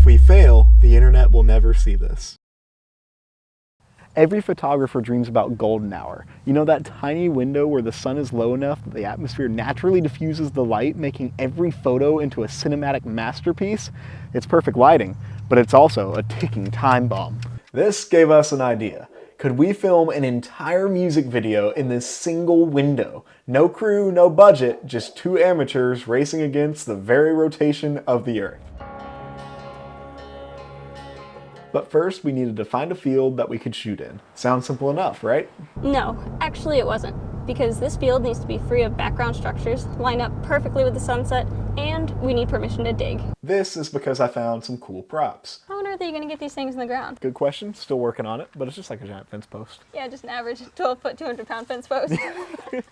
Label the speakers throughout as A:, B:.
A: if we fail, the internet will never see this. Every photographer dreams about golden hour. You know, that tiny window where the sun is low enough that the atmosphere naturally diffuses the light, making every photo into a cinematic masterpiece? It's perfect lighting, but it's also a ticking time bomb. This gave us an idea. Could we film an entire music video in this single window? No crew, no budget, just two amateurs racing against the very rotation of the Earth. But first, we needed to find a field that we could shoot in. Sounds simple enough, right?
B: No, actually it wasn't, because this field needs to be free of background structures, line up perfectly with the sunset, and we need permission to dig.
A: This is because I found some cool props.
B: How on earth are you going to get these things in the ground?
A: Good question, still working on it, but it's just like a giant fence post.
B: Yeah, just an average 12-foot, 200-pound fence post.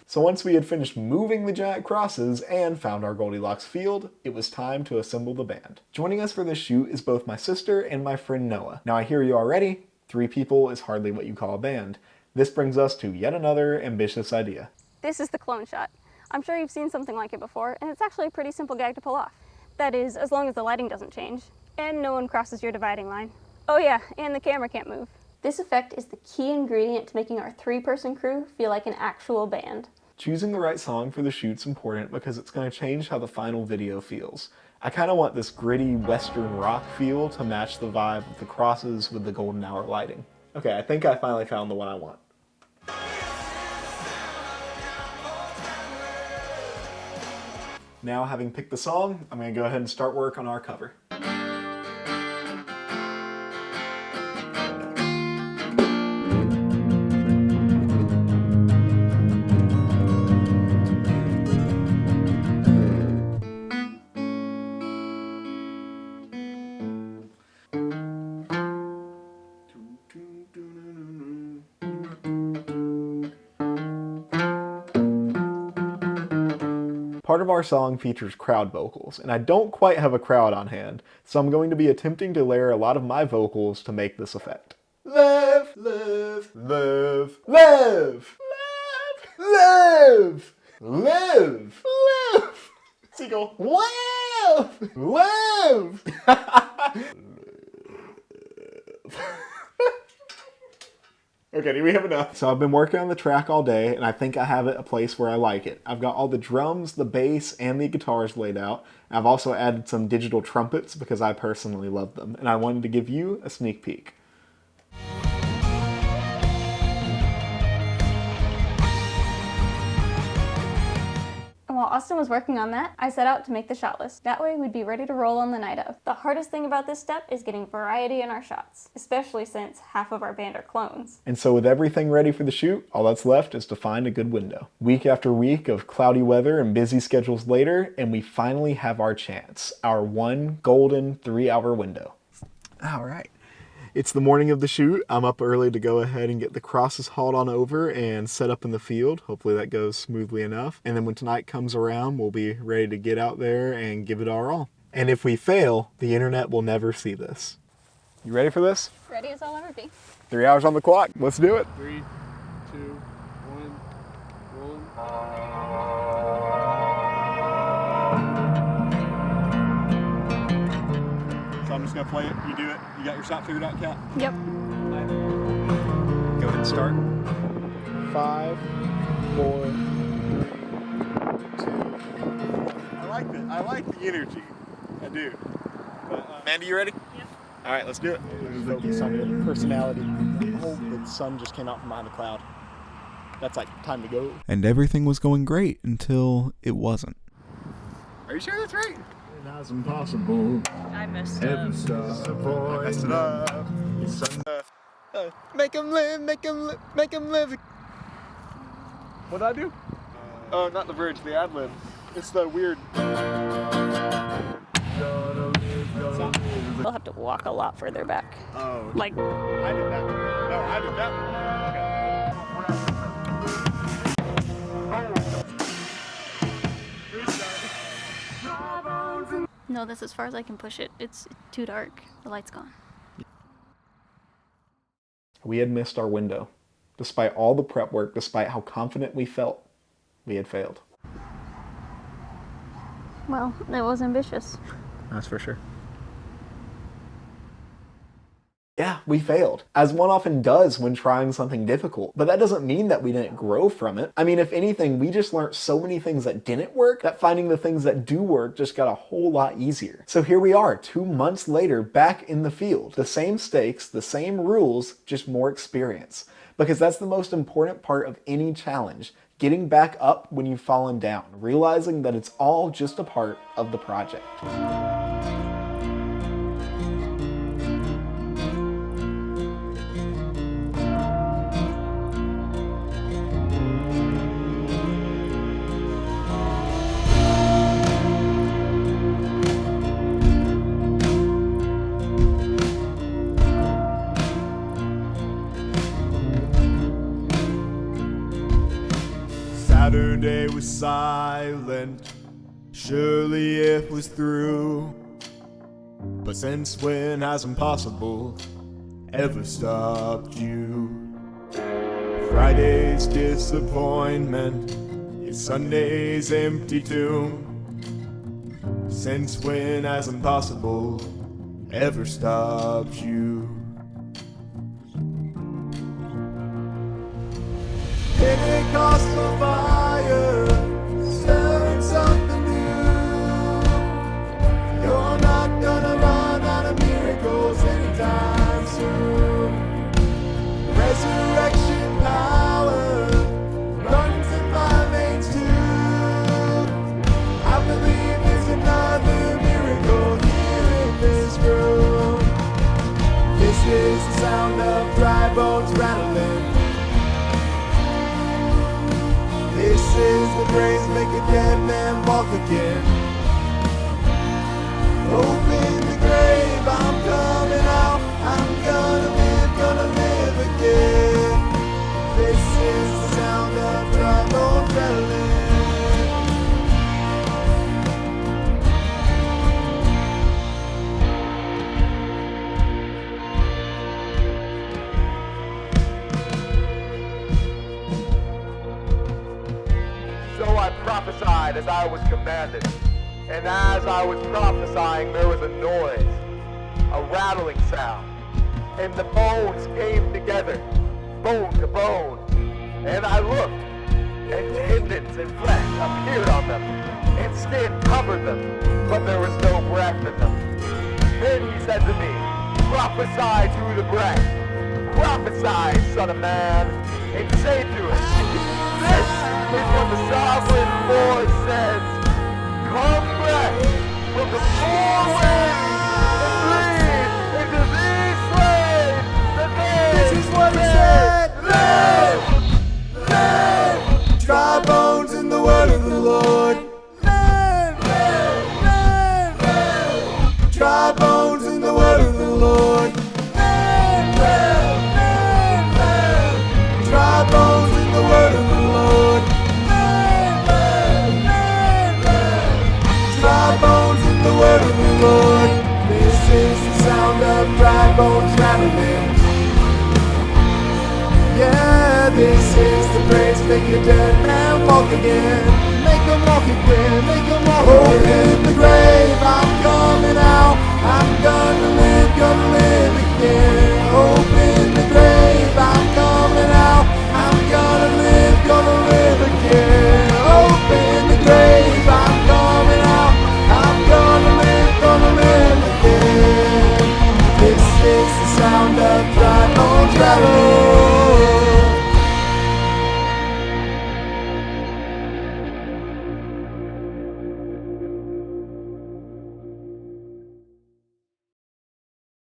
A: So once we had finished moving the giant crosses and found our Goldilocks field, it was time to assemble the band. Joining us for this shoot is both my sister and my friend Noah. Now I hear you already, 3 people is hardly what you call a band. This brings us to yet another ambitious idea.
B: This is the clone shot. I'm sure you've seen something like it before, and it's actually a pretty simple gag to pull off. That is, as long as the lighting doesn't change, and no one crosses your dividing line. Oh yeah, and the camera can't move. This effect is the key ingredient to making our 3-person crew feel like an actual band.
A: Choosing the right song for the shoot's important because it's going to change how the final video feels. I kind of want this gritty western rock feel to match the vibe of the crosses with the golden hour lighting. Okay, I think I finally found the one I want. Now, having picked the song, I'm going to go ahead and start work on our cover. Part of our song features crowd vocals, and I don't quite have a crowd on hand, so I'm going to be attempting to layer a lot of my vocals to make this effect. Live, live, live, live, live, live, live. Seagull, live, live. Okay, do we have enough? So I've been working on the track all day, and I think I have it a place where I like it. I've got all the drums, the bass, and the guitars laid out. I've also added some digital trumpets because I personally love them, and I wanted to give you a sneak peek.
B: While Austin was working on that, I set out to make the shot list. That way we'd be ready to roll on the night of. The hardest thing about this step is getting variety in our shots, especially since half of our band are clones.
A: And so with everything ready for the shoot, all that's left is to find a good window. Week after week of cloudy weather and busy schedules later, and we finally have our chance. Our one golden 3-hour window. All right. It's the morning of the shoot. I'm up early to go ahead and get the crosses hauled on over and set up in the field. Hopefully that goes smoothly enough. And then when tonight comes around, we'll be ready to get out there and give it our all. And if we fail, the internet will never see this. You ready for this?
B: Ready as I'll ever be.
A: 3 hours on the clock. Let's do it.
C: 3, 2, 1, rolling.
A: So I'm just gonna play it. You do it. You got your shot figured out, Kat?
B: Yep.
A: Go ahead and start. 5, 4, 3, 2. I like the energy. I do. But, Mandy, you ready?
B: Yep.
A: All right, let's do it. Focus on your personality. Oh, the sun just came out from behind the cloud. That's like time to go. And everything was going great until it wasn't. Are you sure that's right?
D: That's impossible.
B: I messed
D: Every
B: up.
D: stop.
A: I messed it up. Make him live, make him live, make him live. What did I do? Oh, not the bridge, the ad lib. It's the weird.
B: We'll have to walk a lot further back.
A: Oh.
B: Like,
A: I did that. No, I did that. Okay.
B: no, that's as far as I can push it. It's too dark. The light's gone.
A: We had missed our window. Despite all the prep work, despite how confident we felt, we had failed.
B: Well, it was ambitious.
A: That's for sure. Yeah, we failed, as one often does when trying something difficult, but that doesn't mean that we didn't grow from it. I mean, if anything, we just learned so many things that didn't work that finding the things that do work just got a whole lot easier. So here we are, 2 months later, back in the field. The same stakes, the same rules, just more experience. Because that's the most important part of any challenge. Getting back up when you've fallen down, realizing that it's all just a part of the project.
D: Saturday was silent, surely it was through. But since when has impossible ever stopped you? Friday's disappointment is Sunday's empty tomb. Since when has impossible ever stopped you? Pentecostal fire, stirring something new. You're not gonna run out of miracles anytime soon. Resurrection power runs in my veins too. I believe there's another miracle here in this room. This is the sound of dry bones rattling. This is the praise make a dead man walk again. Open the grave, I'm coming out. I'm gonna live again. This is the sound of dry bones rattling.
E: So I prophesied as I was commanded, and as I was prophesying there was a noise, a rattling sound, and the bones came together, bone to bone, and I looked, and tendons and flesh appeared on them, and skin covered them, but there was no breath in them. Then he said to me, prophesy to the breath, prophesy, son of man, and say to it, this is what the sovereign Lord says. Come back from the four winds and breathe into these slaves that
D: This is what he said. Live, live. Dry bones in the word of the Lord. Live, live, live. Dry bones in the word of the Lord. Live, live, live. Dry bones in the word of the Lord. Live, live, live. Dry bones in the word of the Lord. This is the sound of dry bones rattling. Yeah, this is the praise, make a dead man walk again. Make him walk again, make